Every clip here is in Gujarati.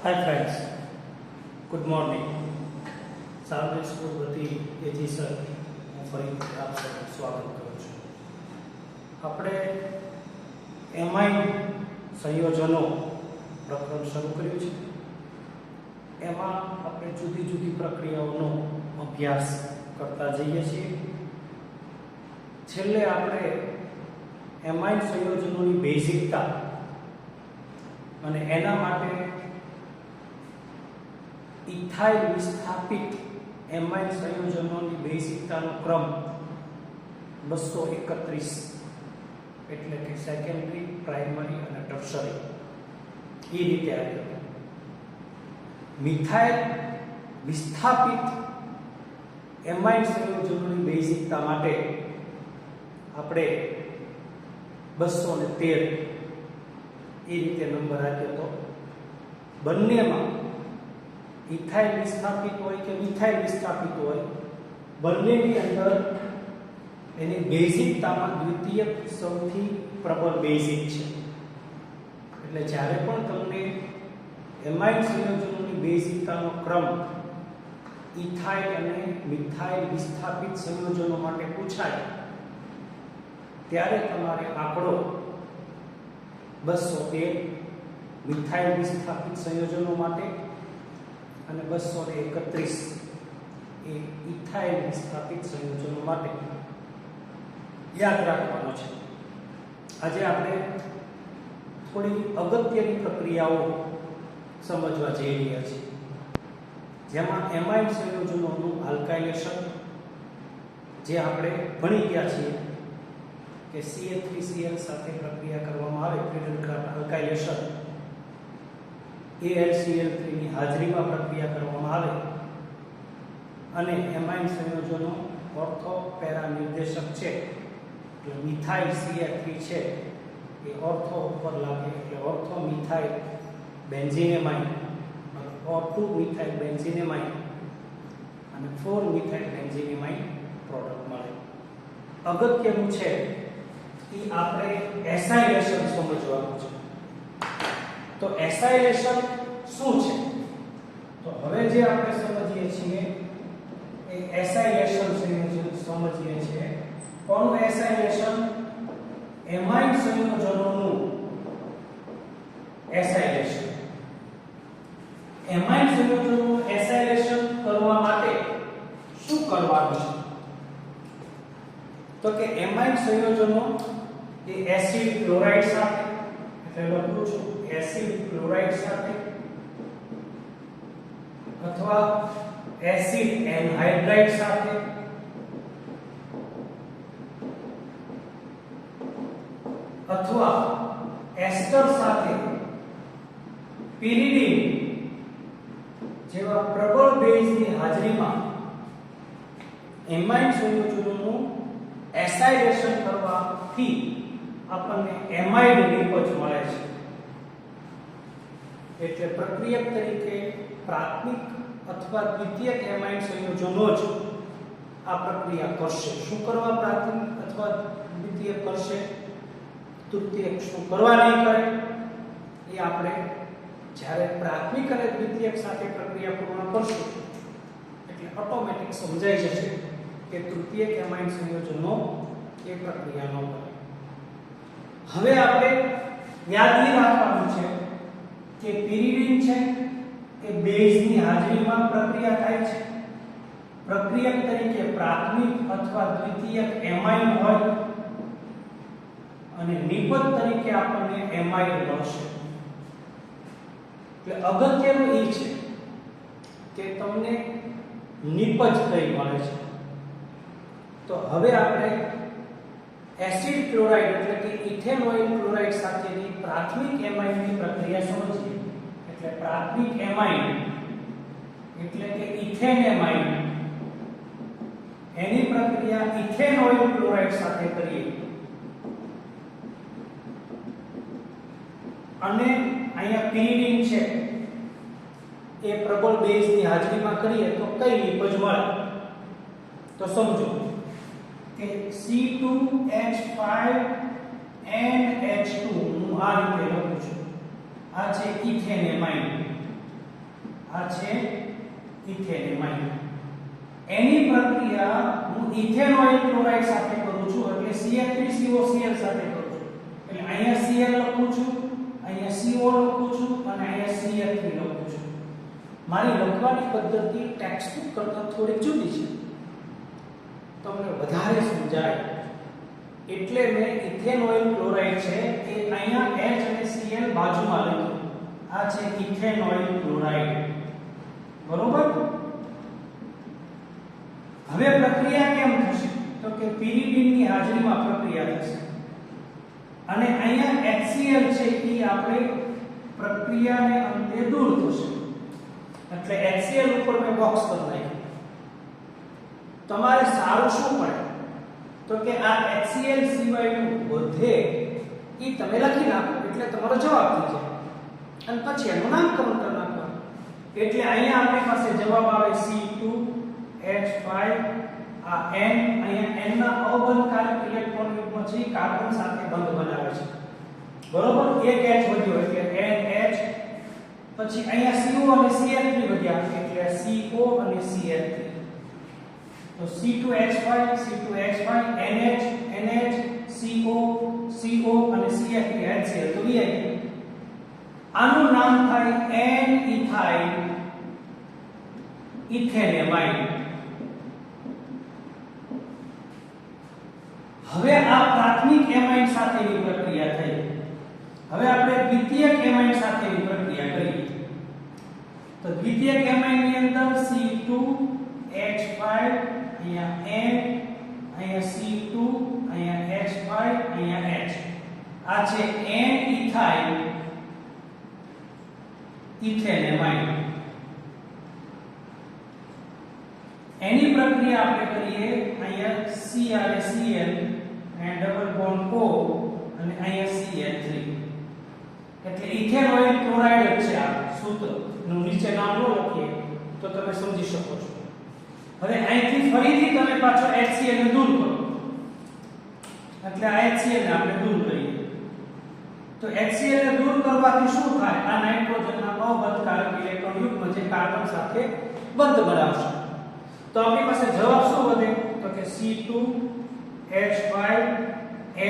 હાય friends, good morning. Sarvajanik school વતી એજી સર હું ફરી આપ સૌનું સ્વાગત કરું છું. આપણે એમાઇન સંયોજનો પ્રકરણ શરૂ કર્યું છે. એમાં આપણે જુદી જુદી પ્રક્રિયાઓનો અભ્યાસ કરતા જઈએ છીએ. છેલ્લે આપણે એમાઇન સંયોજનોની બેઝિકતા અને એના માટે ઇથાઇલ વિસ્થાપિત એમાઇન સંયોજનોની બેઝિકતાનો ક્રમ 231 એટલે કે સેકન્ડરી, પ્રાઇમરી અને ટર્શરી એ રીતે આવ્યો. મિથાઇલ વિસ્થાપિત એમાઇન સંયોજનોની બેઝિકતા માટે આપણે 213 એ રીતે નંબર આપ્યો હતો. બંનેમાં ઇથાઇલ વિસ્થાપિત હોય કે મિથાઇલ વિસ્થાપિત હોય, બંનેની અંદર એની બેઝિકતામાં દ્વિતીયક સૌથી પ્રબળ બેઝિક છે. એટલે જ્યારે પણ તમને એમાઇન સંયોજનોની બેઝિકતાનો ક્રમ ઇથાઇલ અને મિથાઇલ વિસ્થાપિત સંયોજનો માટે પૂછાય ત્યારે તમારે આંકડો 213 મિથાઇલ વિસ્થાપિત સંયોજનો માટે અને 231 એ ઇથાઇલ વિસ્થાપિત સંયોજનો માટે યાદ રાખવાનો છે. આજે આપણે થોડી અગત્યની પ્રક્રિયાઓ સમજવા જઈ રહ્યા છીએ, જેમાં એમાઇન સંયોજનોનું આલ્કાઇલેશન, જે આપણે ભણી ગયા છીએ કે CH3Cl સાથે પ્રક્રિયા કરવામાં આવે ફ્રીડન-ક્રાફ્ટ આલ્કાઇલેશન, AlCl3 ની હાજરીમાં પ્રક્રિયા કરવામાં આવે અને એમાઇન સંયોજનો ઓર્થો પેરા નિર્દેશક છે. એટલે મિથાઇલ CH3 છે એ ઓર્થો ઉપર લાગે એટલે ઓર્થો મિથાઇલ બેન્ઝીનેમાઇન, ઓર્થો મિથાઇલ બેન્ઝીનેમાઇન અને 4 મિથાઇલ બેન્ઝીનેમાઇન પ્રોડક્ટ મળે. અગત્યનું છે કે આપણે એસાઇલેશન સમજવાનું છે. તો એસાઇલેશન શું છે? તો હવે જે આપણે સમજીએ છીએ એ એસાઇલેશન સમજીએ છીએ. કોનું એસાઇલેશન? એમાઇન સંયોજનોનું એસાઇલેશન. એમાઇન સંયોજનોનું એસાઇલેશન કરવા માટે શું કરવાનું છે? તો કે એમાઇન સંયોજનો એ એસિડ ક્લોરાઇડ સાથે, એટલે લખું છું એસિડ ક્લોરાઇડ સાથે અથવા એસિડ એનહાઇડ્રાઇડ સાથે અથવા એસ્ટર સાથે પિરિડીન જેવા પ્રબળ બેઝની હાજરીમાં એમાઇન સંયોજનોનું એસાઇલેશન કરવાથી આપણને એમાઇડ નિપજ મળે છે. એટલે પ્રક્રિયક તરીકે પ્રાથમિક અથવા દ્વિતીયક એમાઇન સંયોજનો જ આ પ્રક્રિયા કરશે. શું કરવા પ્રાથમિક અથવા દ્વિતીયક કરશે, તૃતીયક શું કરવા નહીં કરે, એ આપણે જ્યારે પ્રાથમિક અને દ્વિતીયક સાથે પ્રક્રિયા પૂર્ણ કરશું એટલે ઓટોમેટિક સમજાઈ જશે કે તૃતીયક એમાઇન સંયોજનો એ પ્રક્રિયા ન કરે. હવે આપણે યાદ રાખવાનું છે કે પિરિડીન છે એ બેઝની હાજરીમાં પ્રક્રિયા થાય છે. પ્રક્રિયક તરીકે પ્રાથમિક અથવા દ્વિતીયક એમાઇન હોય અને નિપજ તરીકે આપણને એમાઇડ મળશે. એટલે અગત્યનું એ છે કે તમને નિપજ કઈ મળે છે. તો હવે આપણે એસિડ ક્લોરાઇડ એટલે કે ઇથેનોઇલ ક્લોરાઇડ સાથેની પ્રાથમિક એમાઇનની પ્રક્રિયા સમજીએ. એટલે પ્રાથમિક એમાઇન એટલે કે ઇથેનેમાઇન, એની પ્રક્રિયા ઇથેનોઇલ ક્લોરાઇડ સાથે કરીએ અને અહીંયા પિરિડીન છે એ પ્રબળ બેઝની હાજરીમાં કરીએ તો કઈ નિપજ મળે? તો સમજો કે C2H5 and H2 હું આ રીતે લખું છું. આ છે ઇથેનેમાઇન આ છે ઇથેનેમાઇડ. એની પ્રક્રિયા હું ઇથેનોઇલ ક્લોરાઇડ સાથે કરું છું એટલે Cl3COCl સાથે કરું છું. એટલે અહીંયા Cl લખું છું, અહીંયા CO લખું છું અને અહીંયા Cl3 લખું છું. મારી લખવાની પદ્ધતિ ટેક્સ્ટબુક કરતાં થોડી જુદી છે, તમને વધારે સમજાય એટલે મેં ઇથેનોઇલ ક્લોરાઇડ છે એ અહીંયા H અને Cl બાજુમાં લખ્યું. આ છે ઇથેનોઇલ ક્લોરાઇડ, બરોબર. હવે પ્રક્રિયા કેમ થશે તો કે પિરિડીનની હાજરીમાં પ્રક્રિયા થશે અને અહીંયા HCl છે એ આપણે પ્રક્રિયાને અંતે દૂર થશે એટલે HCl ઉપર મેં બોક્સ કરી નાખ્યું. તમારે સારું શું પડે તો કે આ HCl સિવાયનું બધે એ તમે લખી નાખો એટલે તમારો જવાબ થઈ જાય અને પછી એનું નામકરણ કરી નાખવાનું. એટલે અહીંયા આપણી પાસે જવાબ આવે C2H5. આ N અહીંયા N ના અબંધકારક ઇલેક્ટ્રોન યુગ્મ છે કાર્બન સાથે બંધ બનાવે છે, બરોબર. એક H વધ્યો એટલે NH. પછી અહીંયા CO અને Cl3 વધ્યા એટલે CO અને Cl3. તો C2H5 C2H5 NH NH CO CO અને Cl3 HCl તો VI. આનું નામ થાય N ઇથાઇલ ઇથેનેમાઇડ. હવે આ પ્રાથમિક એમાઇડ સાથેની પ્રક્રિયા થઈ. હવે આપણે દ્વિતીયક એમાઇડ સાથેની પ્રક્રિયા કરીએ. તો દ્વિતીયક એમાઇડ ની અંદર C2H5 અહીંયા N અહીંયા C2 અહીંયા H5 અહીંયા H. આ છે N ઇથાઇલ ઇથેનેમાઇડ. એની પ્રક્રિયા આપણે કરીએ. અહીંયા C અને Cl અને ડબલ બોન્ડ O અને અહીંયા Cl3 એટલે ઇથેનોઇલ ક્લોરાઇડ છે. આ સૂત્ર નું નીચે નામ ન લખીએ તો તમે સમજી શકો છો. હવે અહીંથી ફરીથી તમે પાછો HCl ને દૂર કરો એટલે આ HCl ને આપણે દૂર કરીએ. તો HCl ને દૂર કરવાથી શું થાય? આ નાઇટ્રોજનના અબંધકારક ઇલેક્ટ્રોન યુગ્મ જે કાર્બન સાથે બંધ બનાવશે. તો આપણી પાસે જવાબ શું વધે તો કે C2H5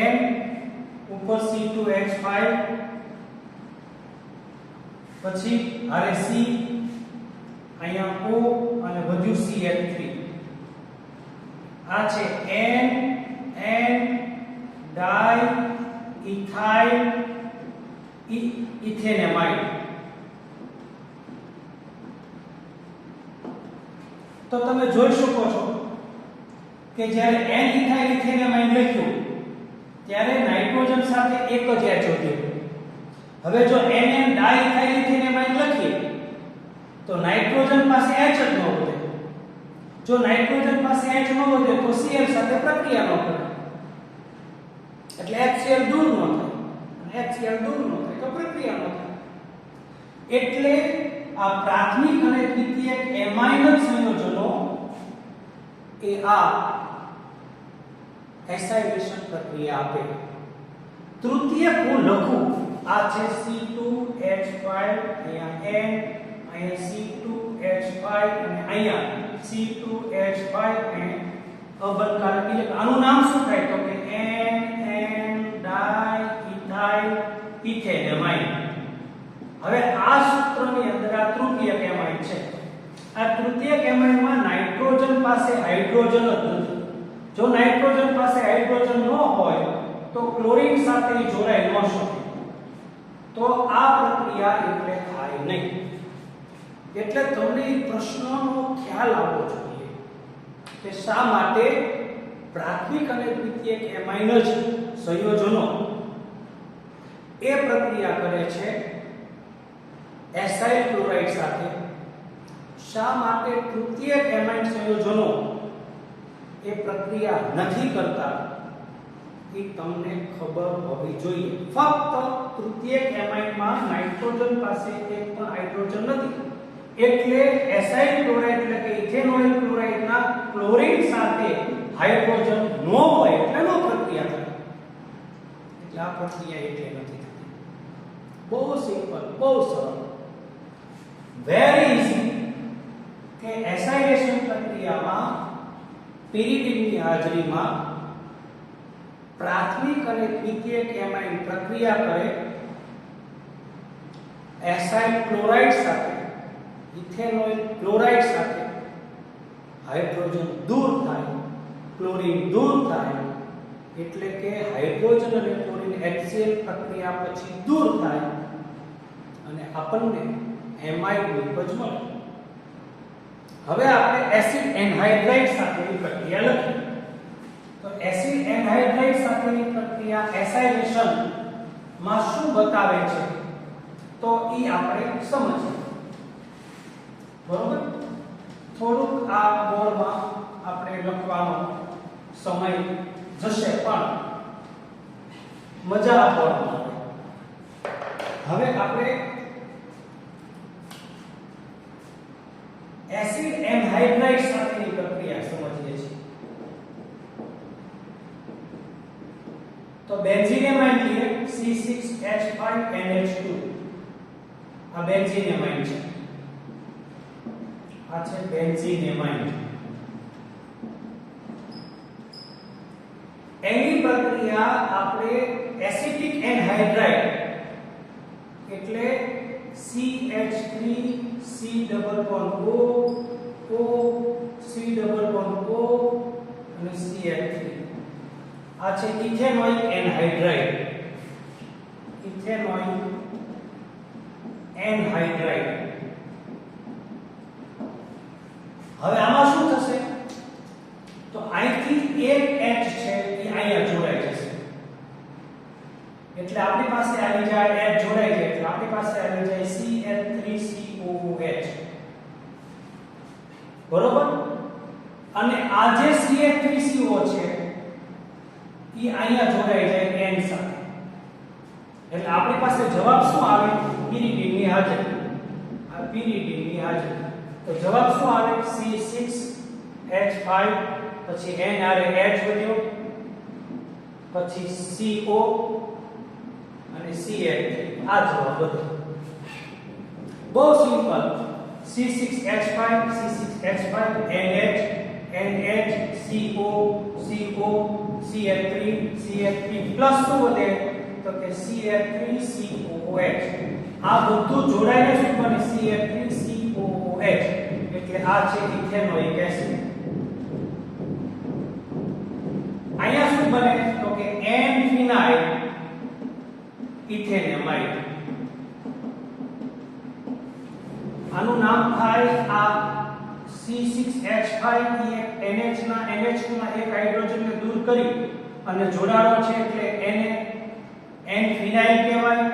N ઉપર C2H5 પછી આરે C અહીંયા O અને વધ્યું Cl3. આ છે N N ડાઈ ઇથાઇલ ઇથેનેમાઇડ. તો તમે જોઈ શકો છો કે જ્યારે N ઇથાઇલ ઇથેનેમાઇડ લખ્યું ત્યારે નાઇટ્રોજન સાથે એક જ H વધ્યો. હવે જો NN ડાઇઇથાઇલ ઇથેનેમાઇડ લખીએ તો નાઇટ્રોજન પાસે H જ ન વધે. જો નાઇટ્રોજન પાસે H ન વધે તો Cl સાથે પ્રક્રિયા ન કરે એટલે HCl દૂર ન થાય અને HCl દૂર ન થાય તો પ્રક્રિયા ન થાય. એટલે આ પ્રાથમિક અને દ્વિતીયક એમાઇડ સંયોજનો એ આ એસાઇલેશન પ્રક્રિયા આપે. તૃતીયક હું લખું આ છે C2H5 અહીંયા N અહીંયા C2H5 અને અહીંયા C2H5 અને અબંધકારક ઇલેક્ટ્રોન. આનું નામ શું થાય તો કે NN ડાઇઇથાઇલ ઇથેનેમાઇડ. હવે આ સૂત્રની અંદર આ તૃતીયક એમાઇડ છે. આ તૃતીયક એમાઇડમાં નાઇટ્રોજન પાસે હાઇડ્રોજન જ નથી. જો નાઇટ્રોજન પાસે હાઇડ્રોજન ન હોય તો ક્લોરીન સાથે જોડાઈ ન શકે. તો આ પ્રક્રિયા એટલે થાય નહીં. એટલે તમને પ્રશ્નનો ખ્યાલ આવવો જોઈએ કે શા માટે પ્રાથમિક અને દ્વિતીયક એમાઇડ સંયોજનો એ પ્રક્રિયા કરે છે એસાઇલ ક્લોરાઇડ સાથે, શા માટે તૃતીયક એમાઇડ સંયોજનો એ પ્રક્રિયા નથી કરતા એ તમને ખબર હોવી જોઈએ. ફક્ત તૃતીયક એમાઇડમાં નાઇટ્રોજન પાસે એક પણ હાઇડ્રોજન નથી એટલે એસાઇલ ક્લોરાઇડ એટલે કે ઇથેનોઇલ ક્લોરાઇડના ક્લોરીન સાથે હાઇડ્રોજન ન હોય એટલે નો પ્રક્રિયા થાય. એટલે આ પ્રક્રિયા એટલે નથી થતી. બહુ સિમ્પલ, બહુ સરળ. વેરી ઇઝી કે એસાઇલેશન પ્રક્રિયામાં પિરિડિનની હાજરીમાં પ્રાથમિક અને દ્વિતીયક એમાઇન પ્રક્રિયા કરે એસાઇલ ક્લોરાઇડ સાથે ઇથેનોઇલ ક્લોરાઇડ સાથે હાઇડ્રોજન દૂર થાય, ક્લોરીન દૂર થાય, એટલે કે હાઇડ્રોજન અને ક્લોરીન HCl પ્રક્રિયા પછી દૂર થાય અને આપણને એમાઇડ નિપજ મળે. હવે આપણે એસિડ એન્હાઇડ્રાઇડ સાથેની પ્રક્રિયા લખીએ. તો એસિડ એન્હાઇડ્રાઇડ સાથેની પ્રક્રિયા એસાઇલેશન માં શું બતાવે છે તો ઈ આપણે સમજીએ. બરોબર? થોડુંક આ બોર્ડમાં આપણે લખવાનો સમય જશે પણ મજા આપવામાં આવે. હવે આપણે એસિડ એન્હાઇડ્રાઇડ સાથેની પ્રક્રિયા સમજીએ છીએ. તો બેન્ઝીન એમાઇન લઈએ C6H5NH2. આ બેન્ઝીન એમાઇન છે. આ છે બેન્ઝીન એમાઇન. એની પ્રક્રિયા આપણે એસિટિક એન્હાઇડ્રાઇડ એટલે CH3C double bond O C double bond O અને CH3. આ છે ઇથેનોઇક એન્હાઇડ્રાઇડ. ઇથેનોઇક એન્હાઇડ્રાઇડ. હવે આમાં શું થશે તો અહીંથી એક H છે એ અહીંયા જોડાઈ જશે. એટલે આપણી પાસે આવી જાય H જોડાઈ જાય એટલે આપણી પાસે આવી જાય CH3COOH. બરોબર? અને આ જે CH3CO છે એ અહીંયા જોડાઈ જાય N સાથે. એટલે આપણી પાસે જવાબ શું આવે? પિરિડિનની હાજરી. આ પિરિડિનની હાજરી. તો જવાબ શું આવે? C6H5 પછી N આરે H વધ્યો પછી CO અને CH3. આ જવાબ હતો. બહુ simple. C6H5 C6H5 NH NH CO CO CH3 CH3 plus શું વધે તો કે CH3COOH. આ બધું જોડાઈને શું બને? CH3COOH. એટલે આ છે ઇથેનોઇક એસિડ. અહીંયા શું બને તો કે N ફિનાઇલ ઇથેનેમાઇડ. આનું નામ થાય આ C6H5 NH ના NH2 ના એક હાઇડ્રોજનને દૂર કરી અને જોડાણો છે એટલે N ફિનાઇલ કહેવાય.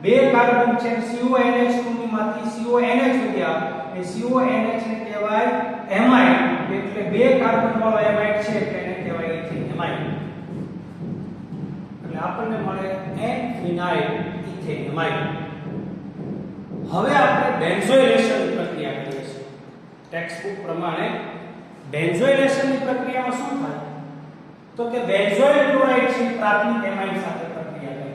બે કાર્બન છે CONH2 ની માંથી CONH વધ્યા એ CONH ને કહેવાય એમાઇડ. એટલે બે કાર્બન વાળો એમાઇડ છે એટલે એને કહેવાય ઇથેનેમાઇડ. એટલે આપણને મળે N ફિનાઇલ ઇથેનેમાઇડ. હવે આપણે બેન્ઝોઇલેશનની પ્રક્રિયા કરીએ છીએ. ટેક્સ્ટબુક પ્રમાણે બેન્ઝોઇલેશનની પ્રક્રિયામાં શું થાય તો કે બેન્ઝોઇલ ક્લોરાઇડ છે પ્રાથમિક એમાઇડ સાથે પ્રક્રિયા કરે.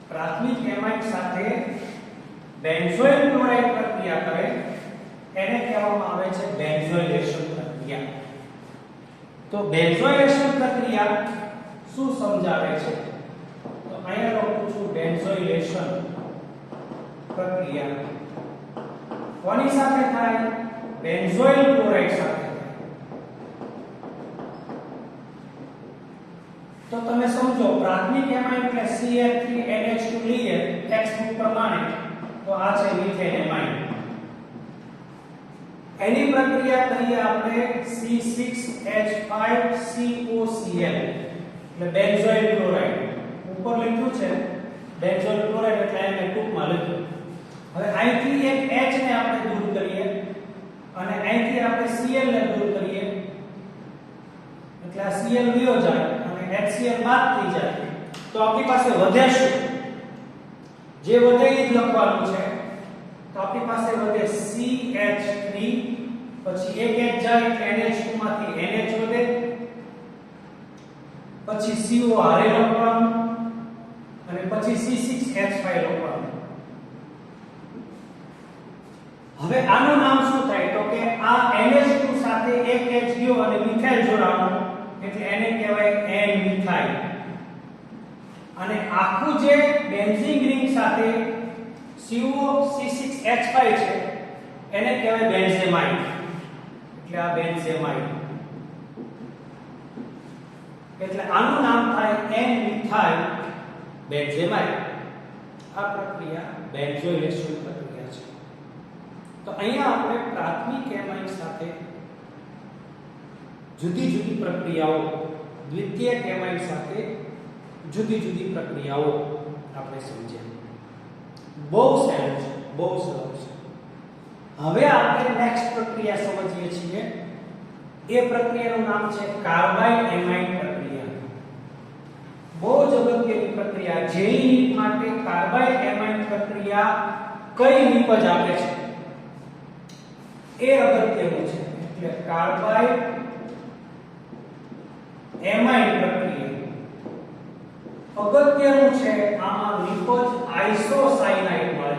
પ્રાથમિક એમાઇડ સાથે બેન્ઝોઇલ ક્લોરાઇડ પ્રક્રિયા કરે એને કહેવામાં આવે છે બેન્ઝોઇલેશન પ્રક્રિયા. તો બેન્ઝોઇલેશન પ્રક્રિયા શું સમજાવે છે તો અહીંયા લખું છું બેન્ઝોઇલેશન પ્રક્રિયા કોની સાથે થાય? બેન્ઝોઇલ ક્લોરાઇડ સાથે થાય. તો તમે સમજો પ્રાથમિક એમાઇડ એટલે CH3NH2 લઈએ ટેક્સ્ટબુક પ્રમાણે તો આ છે મિથેન એમાઇડ. એની પ્રક્રિયા કરીએ આપણે C6H5COCl એટલે બેન્ઝોઇલ ક્લોરાઇડ. ઉપર લખ્યું છે બેન્ઝોઇલ ક્લોરાઇડ એટલે એને ટૂંકમાં લખ્યું. હવે અહીંથી એક H ને આપણે દૂર કરીએ અને અહીંથી આપણે Cl ને દૂર કરીએ એટલે આ Cl ગયો જાય અને HCl બાદ થઈ જાય તો આપણી પાસે વધે શું? જે વધે એ જ લખવાનું છે. તો આપણી પાસે વધે CH3 પછી એક H જાય એટલે NH2 માંથી NH વધે પછી CO હારે લખવાનું અને પછી C6H5 લખવાનું. હવે આનું નામ શું થાય તો કે આ NH2 સાથે એક H ગયો અને મિથાઇલ જોડાણું એટલે એને કહેવાય N મિથાઇલ અને આખું જે બેન્ઝીન રિંગ સાથે COC6H5 છે એને કહેવાય બેન્ઝેમાઇડ એટલે આ બેન્ઝેમાઇડ એટલે આનું નામ થાય N મિથાઇલ બેન્ઝેમાઇડ આ પ્રક્રિયા બેન્ઝોઇલેશન પ્રક્રિયા છે તો અહીંયા આપણે પ્રાથમિક એમાઇડ સાથે જુદી જુદી પ્રક્રિયાઓ દ્વિતીયક એમાઇડ સાથે જુદી જુદી પ્રક્રિયાઓ આપણે સમજ્યા બહુ સહેલું છે બહુ સરળ છે હવે આપણે નેક્સ્ટ પ્રક્રિયા સમજીએ છીએ એ પ્રક્રિયાનું નામ છે કાર્બાઇડ એમાઇડ પ્રક્રિયા બહુ જ અગત્યની પ્રક્રિયા જેઈ માટે કાર્બાઇડ એમાઇડ પ્રક્રિયા કઈ નિપજ આપે છે એ અગત્યનું છે એટલે કાર્બાઇડ એમાઇડ પ્રક્રિયા અગત્યનું છે આમાં નિપજ આઇસોસાયનાઇડ મળે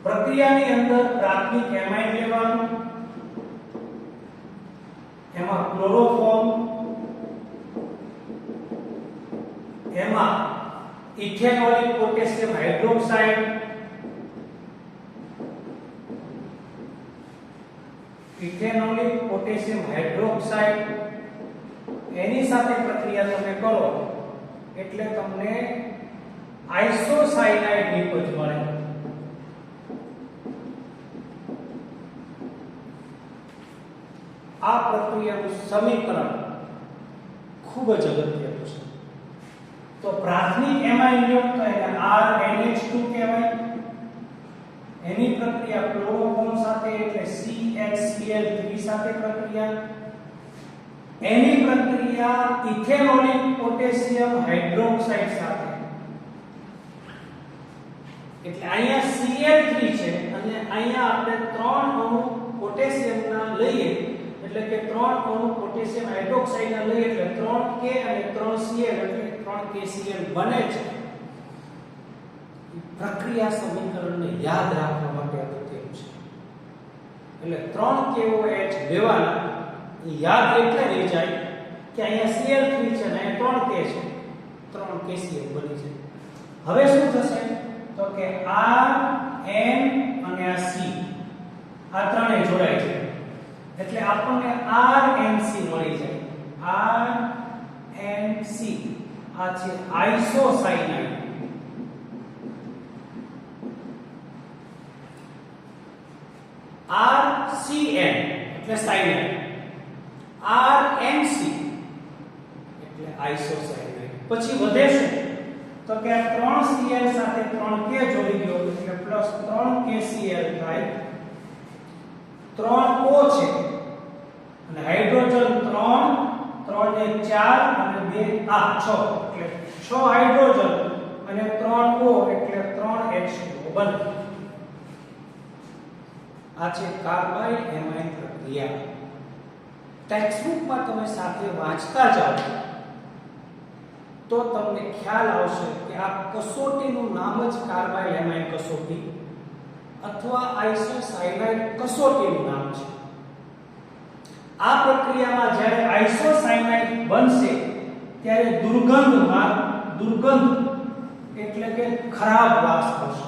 પ્રક્રિયાની અંદર પ્રાથમિક એમાઇડ લેવાનું એમાં ક્લોરોફોર્મ એમાં ઇથેનોલિક પોટેશિયમ હાઇડ્રોક્સાઇડ ઇથેનોલિક પોટેશિયમ હાઇડ્રોક્સાઇડ એની સાથે પ્રક્રિયા તમે કરો એટલે તમને આઇસોસાયનાઇડ નિપજ મળે આ પ્રક્રિયાનું સમીકરણ ખૂબ જ અગત્યનું છે તો પ્રાથમિક એમાઇડ લ્યો તો એને RNH2 કહેવાય એની પ્રક્રિયા ક્લોરોફોર્મ સાથે એટલે CHCl3 સાથે પ્રક્રિયા એની પ્રક્રિયા ઇથેનોલિક પોટેશિયમ હાઇડ્રોક્સાઇડ સાથે એટલે અહીંયા Cl3 છે અને અહીંયા આપણે 3 અણુ પોટેશિયમના લઈએ એટલે કે 3 અણુ પોટેશિયમ હાઇડ્રોક્સાઇડના લઈએ એટલે 3K અને 3Cl એટલે 3KCl બને છે પ્રક્રિયા સમીકરણને યાદ રાખવા માટે અગત્યનું છે એટલે 3KOH લેવાના યાદ એટલે રહી જાય કે અહીંયા Cl3 છે અને અહીંયા 3K છે 3KCl બની છે હવે શું થશે તો કે R N અને આ C આ ત્રણેય જોડાય છે એટલે આપણને RNC મળી જાય RNC આ છે આઇસોસાયનાઇડ RCN એટલે સાયનાઇડ RNC એટલે આઇસોસાયનાઇડ પછી વધે શું તો કે આ 3Cl સાથે 3K જોડી ગયો એટલે પ્લસ 3KCl થાય 3O છે અને હાઇડ્રોજન 3 ને 4 અને 2 6 એટલે 6 હાઇડ્રોજન અને 3O એટલે 3H2O બને આ છે કાર્બાઇડ એમાઇડ પ્રક્રિયા ટેક્સ્ટબુકમાં તમે સાથે વાંચતા જાઓ તો તમને ખ્યાલ આવશે કે આ કસોટીનું નામ જ કાર્બાઇડ એમાઇડ કસોટી અથવા આઇસોસાયનાઇડ કસોટીનું નામ છે આ પ્રક્રિયામાં જ્યારે આઇસોસાયનાઇડ બનશે ત્યારે દુર્ગંધ એટલે કે ખરાબ વાસ આવશે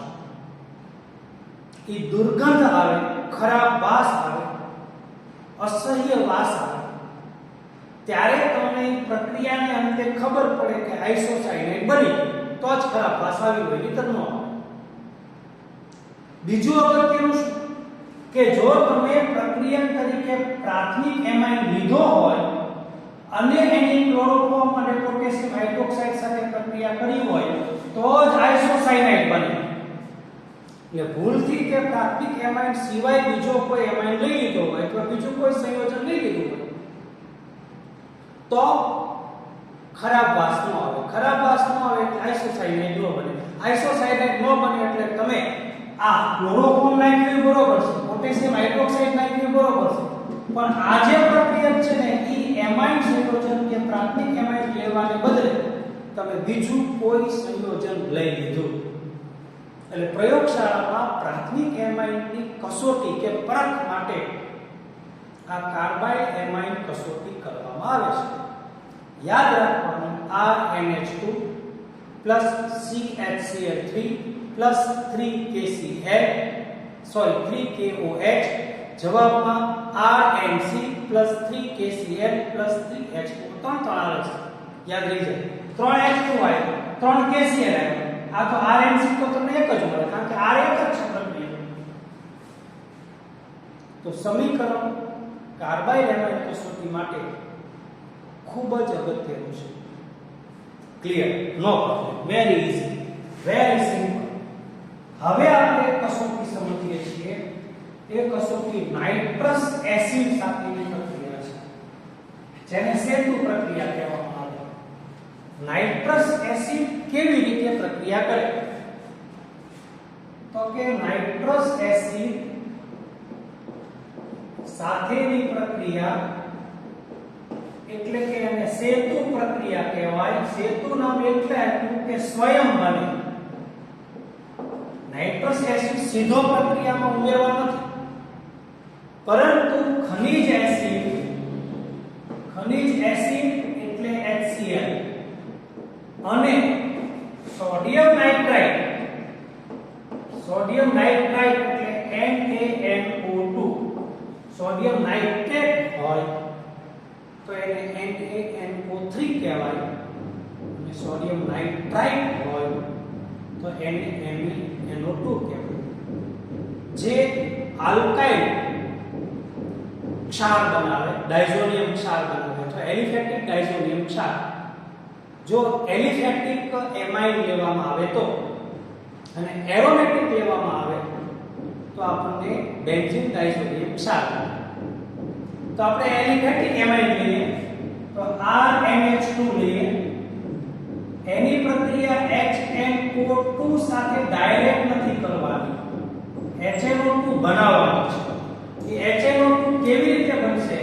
એ દુર્ગંધ આવે ખરાબ વાસ આવે અસહ્ય વાસ આવે ત્યારે તમને પ્રક્રિયાને અંતે ખબર પડે કે આઇસોસાયનાઇડ બની તો જ ખરાબ વાસ આવી હોય નહીતર ન આવે બીજું અગત્યનું શું કે જો તમે પ્રક્રિયા તરીકે પ્રાથમિક એમાઇડ લીધો હોય અને એની ક્લોરોફોર્મ અને પોટેશિયમ હાઇડ્રોક્સાઇડ સાથે પ્રક્રિયા કરી હોય તો જ આઇસોસાયનાઇડ બને એટલે ભૂલથી કે પ્રાથમિક એમાઇડ સિવાય બીજો કોઈ એમાઇડ લઈ લીધો હોય અથવા બીજું કોઈ સંયોજન લઈ લીધું હોય તો ખરાબ વાસ ન આવે ખરાબ વાસ ન આવે એટલે આઇસોસાયનાઇડ ન બને આઇસોસાયનાઇડ ન બને એટલે તમે આ ક્લોરોફોર્મ નાખ્યું બરોબર છે પોટેશિયમ હાઇડ્રોક્સાઇડ નાખ્યું બરોબર છે પણ આ જે પ્રક્રિયા છે ને એ એમાઇડ સંયોજન કે પ્રાથમિક એમાઇડ લેવાને બદલે તમે બીજું કોઈ સંયોજન લઈ લીધું. એટલે પ્રયોગશાળામાં પ્રાથમિક એમાઇનની કસોટી કે પરખ માટે આ કાર્બાઇડ એમાઇન કસોટી કરવામાં આવે છે. યાદ રાખવાનું RNH2 CHCl3 3KOH જવાબમાં RNC 3KCl 3H2 ત્રણ આવે છે. યાદ રહી જાય. 3H2 આવ્યો, 3KCl આવ્યો. આ તો RNC તો તમને એક જ મળે કારણ કે R એક જ છે પ્રક્રિયા. તો સમીકરણ કાર્બાઇડ એમાઇન કસોટી માટે ખૂબ જ અગત્યનું છે. Clear? No problem. Very easy, very simple. હવે આપણે કસોટી સમજીએ છીએ. એ કસોટી નાઇટ્રસ એસિડ સાથેની પ્રક્રિયા છે, જેને સેતુ પ્રક્રિયા કહેવામાં આવે. નાઇટ્રસ એસિડ કેવી રીતે પ્રક્રિયા કરે? તો કે નાઇટ્રસ એસિડ સાથેની પ્રક્રિયા એટલે કે એને સેતુ પ્રક્રિયા કહેવાય. સેતુ નામ એટલે આપ્યું કે સ્વયં બને. નાઇટ્રસ એસિડ સીધો પ્રક્રિયામાં ઉમેરવા નથી, પરંતુ ખનિજ એસિડ એટલે HCl અને સોડિયમ નાઇટ્રાઇટ એટલે NaNO2, સોડિયમ નાઇટ્રેટ હોય તો એને NaNO3 કહેવાય, અને સોડિયમ નાઇટ્રાઇટ હોય તો એને NaNO2 કહેવાય. જે આલ્કાઇલ ક્ષાર બનાવે, ડાયઝોનિયમ ક્ષાર બનાવે, તો એલિફેટિક ડાયઝોનિયમ ક્ષાર. જો એલિફેટિક એમાઇન લેવામાં આવે તો અને એરોમેટિક લેવામાં આવે તો આપણને બેન્ઝીન ડાયઝોનિયમ ક્ષાર મળે. તો આપણે એલિફેટિક એમાઇન લઈએ તો RNH2 લઈએ. એની પ્રક્રિયા HNO2 સાથે ડાયરેક્ટ નથી કરવાની, HNO2 બનાવવાની છે. એ HNO2 કેવી રીતે બનશે?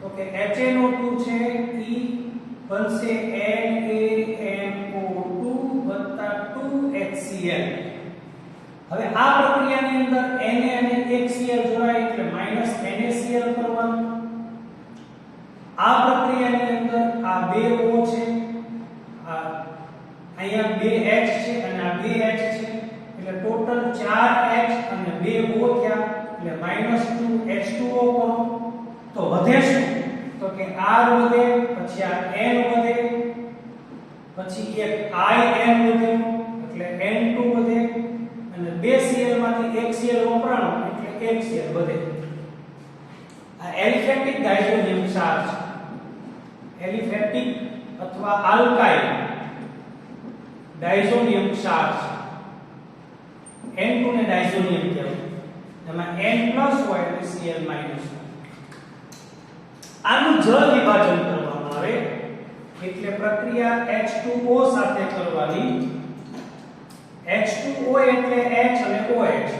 તો કે HNO2 છે ઈ બનશે NaNO2 2HCl. હવે આ પ્રક્રિયાની અંદર Na અને HCl જોડાય એટલે -NaCl કરવાનું. આ પ્રક્રિયાની અંદર આ બે O છે, અહીંયા બે H છે અને આ બે H છે, એટલે ટોટલ 4 H અને 2 O થયા, એટલે -2H2O કરો તો વધે શું? તો કે R વધે, પછી આ N વધે, પછી એક IN વધે એટલે N2 વધે, અને 2 Cl માંથી 1 Cl વપરાણો એટલે 1 Cl વધે. આ એલિફેટિક ડાયઝોનિયમ ક્ષાર છે. એલિફેટિક અથવા આલ્કાઇલ ડાયઝોનિયમ ક્ષાર છે. N2 ને ડાયઝોનિયમ કહેવાય. એમાં N+ હોય એટલે Cl- હોય. આનું જળ વિભાજન કરવામાં આવે એટલે પ્રક્રિયા H2O સાથે કરવાની. H2O એટલે H અને OH,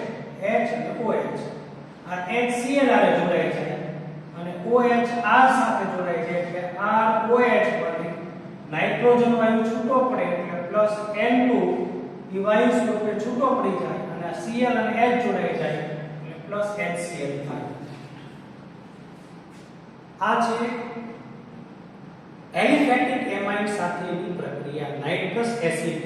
H અને OH. આ HCl આરે જોડાય છે અને OH R સાથે જોડાય છે એટલે ROH બને. નાઇટ્રોજન વાયુ છૂટો પડે એટલે +N2 ઈ વાયુ સ્વરૂપે છૂટો પડી જાય અને Cl અને H જોડાઈ જાય એટલે +HCl થાય. આ છે એલિફેટિક એમાઇન સાથેની પ્રક્રિયા નાઇટ્રસ એસિડ.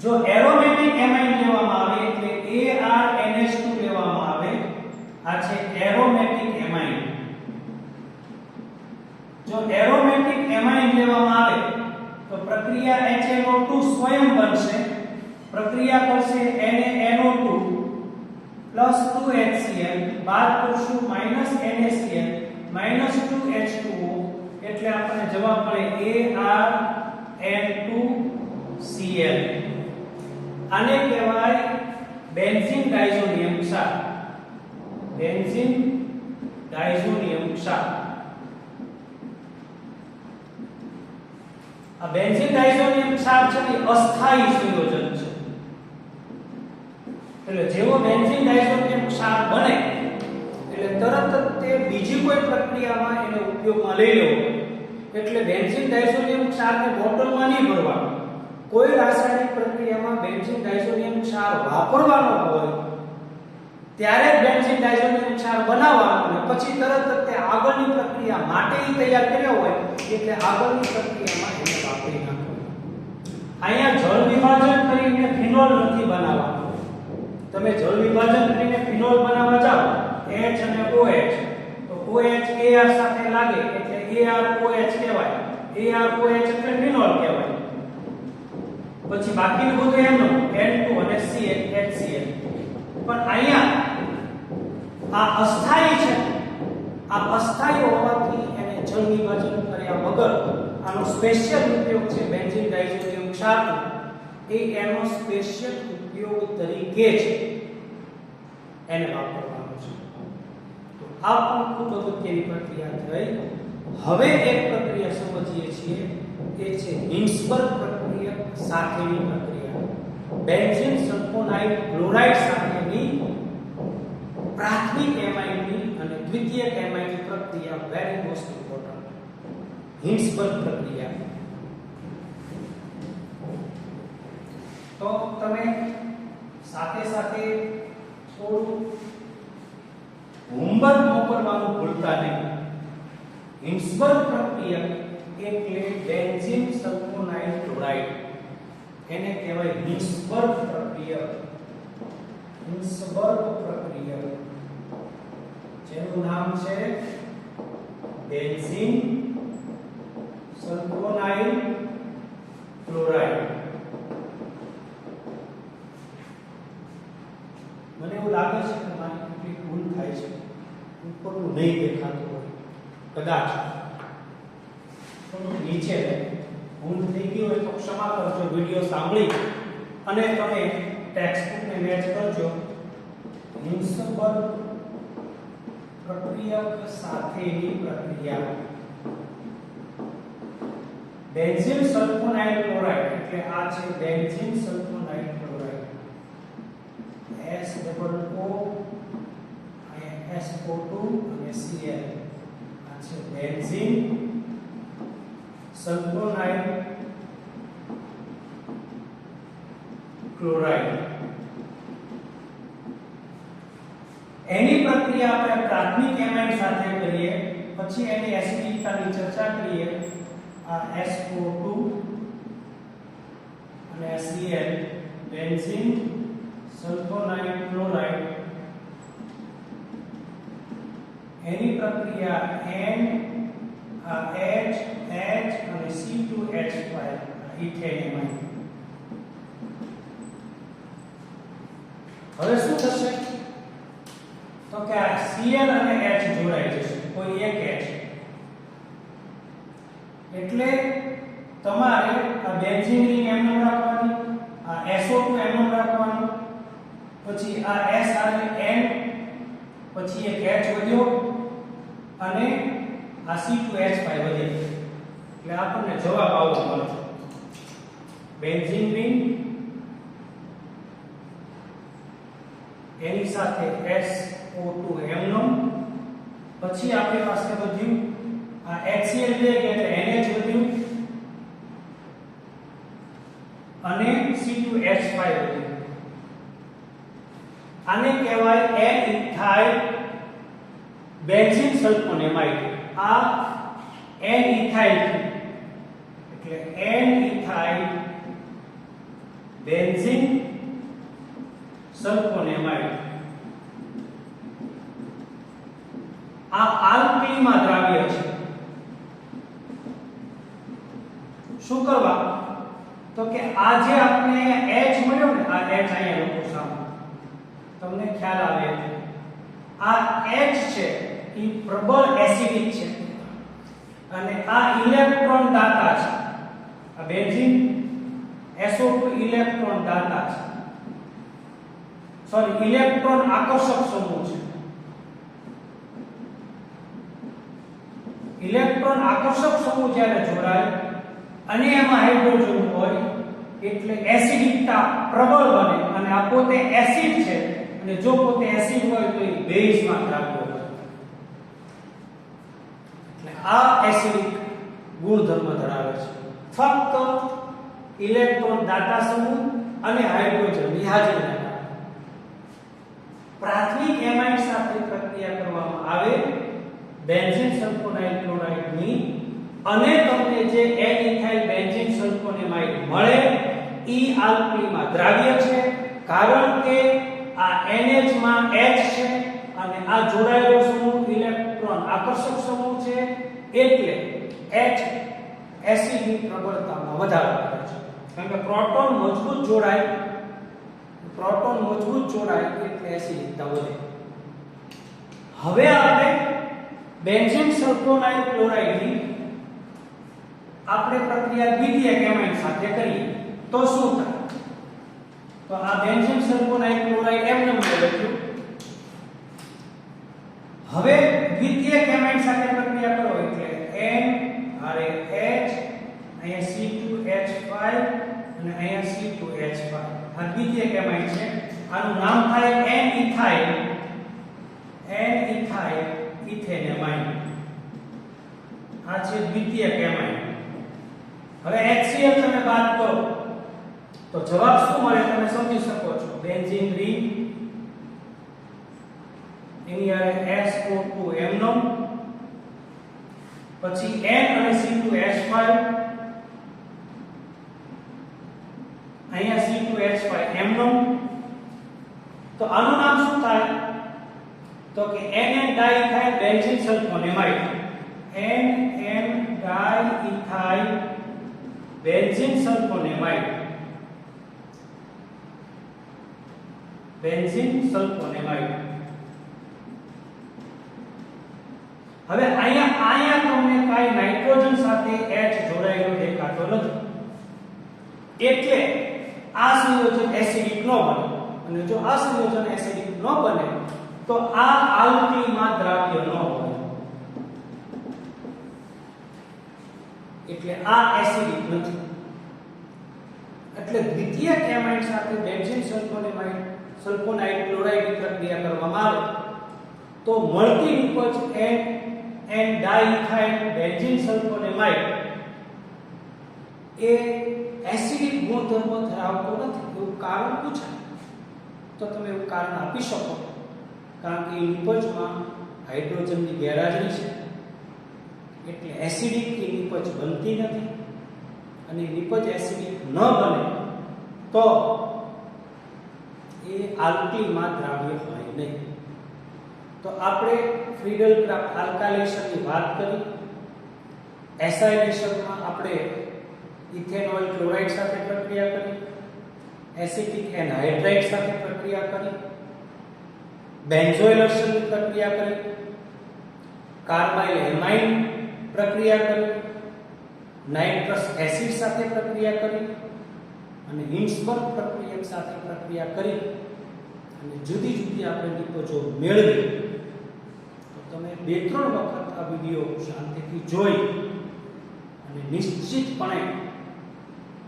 જો એરોમેટિક એમાઇન લેવામાં આવે એટલે ARNH2 લેવામાં આવે. આ છે એરોમેટિક એમાઇન. જો એરોમેટિક એમાઇન લેવામાં આવે તો પ્રક્રિયા HNO2 સ્વયં બનશે. પ્રક્રિયા કરશે NaNO2 2HCl, બાદ કરશું -NaCl -2H2O, એટલે આપણને જવાબ મળે ArN2Cl. આને કહેવાય બેન્ઝીન ડાયઝોનિયમ ક્ષાર. બેન્ઝીન ડાયઝોનિયમ ક્ષાર. આ બેન્ઝીન ડાયઝોનિયમ ક્ષાર છે એ અસ્થાયી સંયોજન છે. એટલે જેવો બેન્ઝીન ડાયઝોનિયમ ક્ષાર બને એટલે તરત જ તે બીજી કોઈ પ્રક્રિયામાં એને ઉપયોગમાં લઈ લેવો. એટલે બેન્ઝીન ડાયઝોનિયમ ક્ષારને બોટલમાં નહીં ભરવાનો. કોઈ રાસાયણિક પ્રક્રિયામાં બેન્ઝીન ડાયઝોનિયમ ક્ષાર વાપરવાનો હોય ત્યારે જ બેન્ઝીન ડાયઝોનિયમ ક્ષાર બનાવવાનો અને પછી તરત જ તે આગળની પ્રક્રિયા માટે તૈયાર કર્યો હોય એટલે આગળની પ્રક્રિયામાં એને વાપરી નાખવાનો. અહીંયા જળ વિભાજન કરીને ફિનોલ નથી બનાવવાનો. તમે જળ વિભાજન કરીને ફિનોલ બનાવવા જાઓ H અને OH તો OH AR સાથે લાગે એટલે AROH કહેવાય. AROH એટલે ફિનોલ કહેવાય. પછી બાકીનું બધું એમનું N2 અને HCl. પણ અહીંયા આ અસ્થાયી છે. આ અસ્થાયી હોવાથી એને જળ વિભાજન કર્યા વગર આનો સ્પેશિયલ ઉપયોગ છે બેન્ઝીન ડાયઝોનિયમ ક્ષારનો. એ એનો સ્પેશિયલ ઉપયોગ તરીકે જ એને વાપરવાનો છે. તો આ પણ ખૂબ અગત્યની પ્રક્રિયા થઈ. હવે એક પ્રક્રિયા સમજીએ છીએ એ છે હિન્સબર્ગ પ્રક્રિયા સાથેની પ્રક્રિયા. બેન્ઝીન સલ્ફોનાઇલ ક્લોરાઇડ સાથેની પ્રાથમિક એમાઇનની અને દ્વિતીયક એમાઇનની પ્રક્રિયા વેરી મોસ્ટ ઇમ્પોર્ટન્ટ. હિન્સબર્ગ પ્રક્રિયા. તો તમે સાથે સાથે થોડું હોમવર્ક મોકલવાનું ભૂલતા નહીં. હિન્સબર્ગ પ્રક્રિયા એટલે બેન્ઝીન સલ્ફોનાઇલ ક્લોરાઇડ એને કહેવાય હિન્સબર્ગ પ્રક્રિયા. હિન્સબર્ગ પ્રક્રિયા જેનું નામ છે બેન્ઝીન સલ્ફોનાઇલ ક્લોરાઇડ. મને એવું લાગે છે કે મારી કેટલીક ભૂલ થાય છે. ઉપરનું નહીં દેખાતું હોય કદાચ થોડું નીચે ભૂલ થઈ ગઈ હોય તો ક્ષમા કરજો. વિડિયો સાંભળી અને તમે ટેક્સ્ટબુકને મેચ કરજો. હિન્સબર્ગ પ્રક્રિયક સાથેની પ્રક્રિયા. બેન્ઝીન સલ્ફોનાઇલ ક્લોરાઇડ એટલે આ છે બેન્ઝીન સલ્ફોનાઇલ ક્લોરાઇડ. SOO અને SO2 અને Cl. આ છે બેન્ઝીન સલ્ફોનાઇલ ક્લોરાઇડ. એની પ્રક્રિયા આપણે પ્રાથમિક એમાઇન સાથે કરીએ પછી એની એસિડિકતાની ચર્ચા કરીએ. આ SO2 અને Cl બેન્ઝીન સલ્ફોનાઇલ ક્લોરાઇડ. એની પ્રક્રિયા N આ H અને C2H5 ઇથેન એમાઇન. હવે શું થશે તો કે આ Cl અને H જોડાઈ જશે કોઈ એક H. એટલે તમારે આ બેન્ઝીન રિંગ એમનું રાખવાની, આ SO2 એમનું રાખવાનું, પછી આ S અને N, પછી એક H વધ્યો અને આ C2H5 વધે એટલે આપણને જવાબ આવો મળે. બેન્ઝીન રિંગ એની સાથે SO2 એમનો, પછી આપણી પાસે વધ્યું આ HCl એટલે NH વધ્યું અને C2H5 વધ્યું. આને કહેવાય N-ઇથાઇલ બેન્ઝીન સલ્ફોનેમાઇડ. આ N-ઇથાઇલ એટલે N-ઇથાઇલ બેન્ઝીન સલ્ફોનેમાઇડ. આ આલ્કલીમાં દ્રાવ્ય છે. શું કરવા તો કે આ જે આપણે H મળ્યો ને આ H અહીંયા લખો સામે તમને ખ્યાલ આવે. આ H છે એ પ્રબળ એસિડિક છે અને આ ઇલેક્ટ્રોન દાતા છે. આ બેન્ઝીન SO2 ઇલેક્ટ્રોન દાતા છે, સોરી ઇલેક્ટ્રોન આકર્ષક સમૂહ છે. ઇલેક્ટ્રોન આકર્ષક સમૂહ જ્યારે જોડાય અને એમાં હાઇડ્રોજન હોય એટલે એસિડિકતા પ્રબળ બને અને આ પોતે એસિડ છે અને જો પોતે એસિડ હોય તો એ બેઝમાં દ્રાવ્ય હોય એટલે આ એસિડિક ગુણધર્મ ધરાવે છે. ફક્ત ઇલેક્ટ્રોન દાતા સમૂહ અને હાઇડ્રોજન ની હાજરીના કારણે પ્રાથમિક એમાઇડ સાથે પ્રક્રિયા કરવામાં આવે બેન્ઝીન સલ્ફોનાઇલ ક્લોરાઇડ ની અને તમને જે N-ઇથાઇલ બેન્ઝીન સલ્ફોનેમાઇડ મળે ઈ આલ્કલીમાં દ્રાવ્ય છે, કારણ કે આ NH માં H છે અને આ જોડાયેલો સમૂહ ઇલેક્ટ્રોન આકર્ષક સમૂહ છે, એટલે H એસિડની પ્રબળતામાં વધારો કરે છે. કારણ કે પ્રોટોન મજબૂત જોડાય એટલે એસિડિકતા વધે. હવે આપણે બેન્ઝીન સલ્ફોનાઇલ ક્લોરાઇડની આપણે પ્રક્રિયા દ્વિતીયક એમાઇડ સાથે કરીએ તો શું થાય? તો આ બેન્ઝીન સલ્ફોનાઇલ ક્લોરાઇડ એમ નામ લખ્યું. હવે દ્વિતીયક એમાઇડ સાથે પ્રક્રિયા કરો એટલે N અરે H, અહીંયા C2H5 અને અહીંયા C2H5. આ દ્વિતીયક એમાઇડ છે. આનું નામ થાય N-ઇથાઇલ ઇથેનેમાઇડ. આ છે દ્વિતીયક એમાઇડ. હવે HCl તમે બાદ કરો તો જવાબ શું મળે તમે સમજી શકો છો. બેન્ઝીન રિંગ, એની આરે SO2 એમનોમ, પછી N અને C2H5, અહીંયા C2H5 એમનોમ. તો આનું નામ શું થાય? તો કે NN diethyl benzene sulphonamide. NN diethyl benzene sulphonamide. હવે અહીંયા તમને કાઈ નાઇટ્રોજન સાથે H જોડાયેલો દેખાતો નથી, એટલે આ સંયોજન એસિડિક ન બને. અને જો આ સંયોજન એસિડિક ન બને તો આ આલ્કલીમાં દ્રાવ્ય ન હોય, એટલે આ એસિડિક નથી. એટલે દ્વિતીયક એમાઇડ સાથે બેન્ઝીન સલ્ફોનાઇલ ક્લોરાઇડની પ્રક્રિયા કરવામાં આવે તો મળતી નિપજ N ડાઇઇથાઇલ બેન્ઝીન સલ્ફોનેમાઇડ એ એસિડિક ગુણધર્મ ધરાવતો નથી. એવું કારણ પૂછાય તો તમે એવું કારણ આપી શકો, કારણ કે નિપજમાં હાઇડ્રોજનની ગેરહાજરી છે, એટલે એસિડિક એ નિપજ બનતી નથી. અને નિપજ એસિડિક ન બને તો એ આલ્કલીમાં દ્રાવ્ય હોય નહીં. તો આપણે ફ્રીડલ ક્રાફ્ટ આલ્કાઇલેશનની વાત કરી. એસાઇલેશનમાં આપણે ઇથેનોલ ક્લોરાઇડ સાથે પ્રક્રિયા કરી, એસિટિક એનહાઇડ્રાઇડ સાથે પ્રક્રિયા કરી, બેન્ઝોઇલેશનની પ્રક્રિયા કરી, કાર્બાઇલ એમાઇડ પ્રક્રિયા કરી, નાઇટ્રસ એસિડ સાથે પ્રક્રિયા કરી અને હિન્સબર્ગ પ્રક્રિયક સાથે પ્રક્રિયા કરી અને જુદી જુદી આપણે નિપજો મેળવી. તો તમે 2-3 વખત આ વિડિયો શાંતિથી જોઈ અને નિશ્ચિતપણે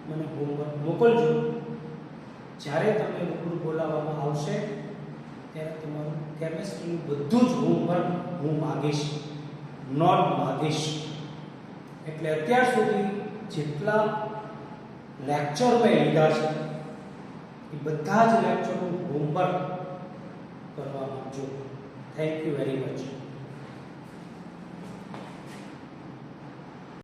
મને હોમવર્ક મોકલજો. જ્યારે તમને રૂબરૂ બોલાવવામાં આવશે ત્યારે તમારું કેમિસ્ટ્રીનું બધું જ હોમવર્ક હું માગીશ, નોટ માગીશ. એટલે અત્યાર સુધી જેટલા લેક્ચર મેં લીધા છે એ બધા જ લેક્ચરનું હોમવર્ક કરવા માંગજો. Thank you very much.